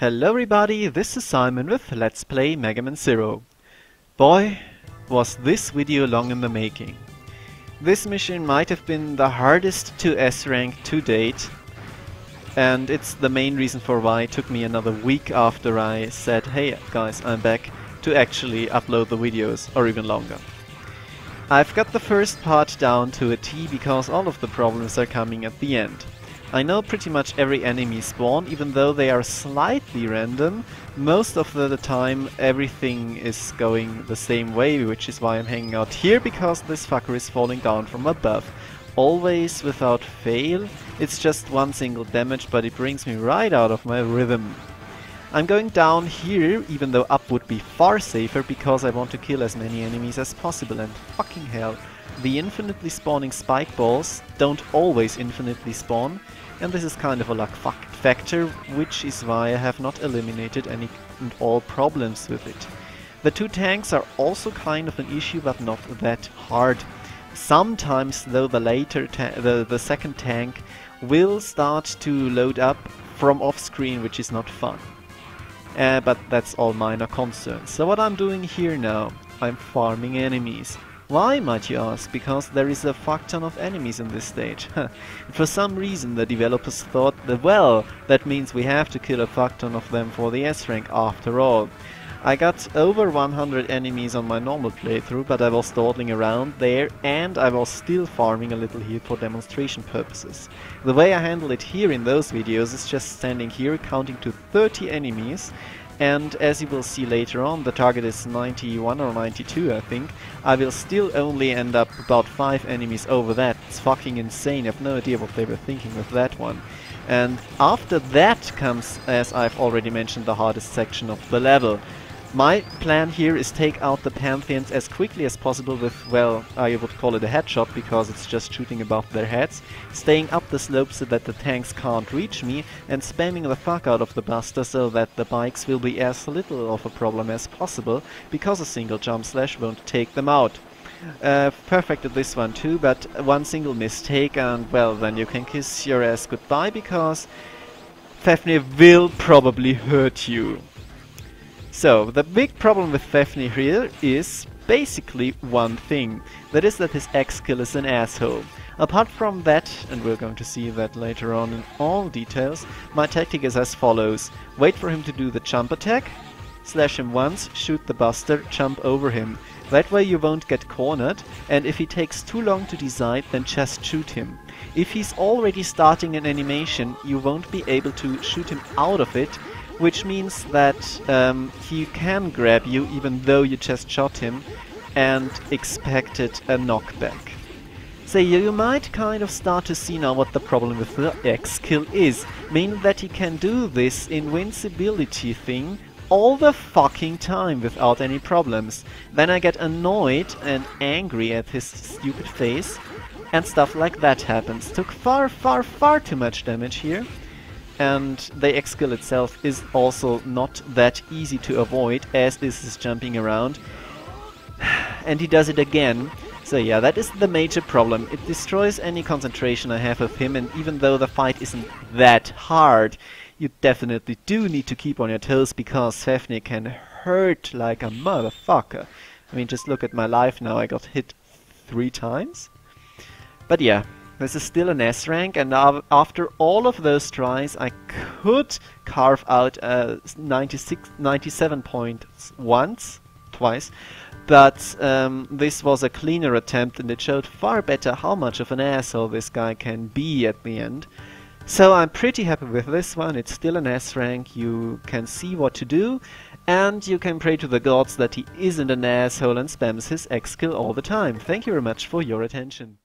Hello everybody, this is Simon with Let's Play Mega Man Zero. Boy, was this video long in the making. This mission might have been the hardest to S-rank to date, and it's the main reason for why it took me another week after I said, hey guys, I'm back, to actually upload the videos, or even longer. I've got the first part down to a T because all of the problems are coming at the end. I know pretty much every enemy spawn, even though they are slightly random. Most of the time everything is going the same way, which is why I'm hanging out here, because this fucker is falling down from above. Always without fail. It's just one single damage, but it brings me right out of my rhythm. I'm going down here, even though up would be far safer, because I want to kill as many enemies as possible, and fucking hell, the infinitely spawning spike balls don't always infinitely spawn, and this is kind of a luck factor, which is why I have not eliminated any and all problems with it. The two tanks are also kind of an issue, but not that hard. Sometimes though the second tank will start to load up from off screen, which is not fun. But that's all minor concerns. So what I'm doing here now, I'm farming enemies. Why, might you ask? Because there is a fuck ton of enemies in this stage. For some reason the developers thought that, well, that means we have to kill a fuck ton of them for the S rank after all. I got over 100 enemies on my normal playthrough, but I was dawdling around there and I was still farming a little here for demonstration purposes. The way I handle it here in those videos is just standing here counting to 30 enemies, and as you will see later on, the target is 91 or 92 I think. I will still only end up about 5 enemies over that. It's fucking insane, I have no idea what they were thinking with that one. And after that comes, as I've already mentioned, the hardest section of the level. My plan here is take out the Pantheons as quickly as possible with, well, I would call it a headshot because it's just shooting above their heads, staying up the slope so that the tanks can't reach me, and spamming the fuck out of the Buster so that the bikes will be as little of a problem as possible, because a single jump slash won't take them out. Perfect at this one too, but one single mistake and, well, then you can kiss your ass goodbye, because Fafnir will probably hurt you. So, the big problem with Fafnir here is basically one thing. That is that his X-Kill is an asshole. Apart from that, and we're going to see that later on in all details, my tactic is as follows. Wait for him to do the jump attack, slash him once, shoot the Buster, jump over him. That way you won't get cornered, and if he takes too long to decide, then just shoot him. If he's already starting an animation, you won't be able to shoot him out of it, which means that he can grab you even though you just shot him and expected a knockback. So you might kind of start to see now what the problem with the X-Kill is, meaning that he can do this invincibility thing all the fucking time without any problems. Then I get annoyed and angry at his stupid face, and stuff like that happens. Took far too much damage here. And the X-Kill itself is also not that easy to avoid, as is his jumping around. And he does it again. So yeah, that is the major problem. It destroys any concentration I have of him, and even though the fight isn't that hard, you definitely do need to keep on your toes, because Fafnir can hurt like a motherfucker. I mean, just look at my life now, I got hit 3 times. But yeah. This is still an S rank, and after all of those tries I could carve out 97 points twice, but this was a cleaner attempt and it showed far better how much of an asshole this guy can be at the end. So I'm pretty happy with this one. It's still an S rank, you can see what to do, and you can pray to the gods that he isn't an asshole and spams his X-Kill all the time. Thank you very much for your attention.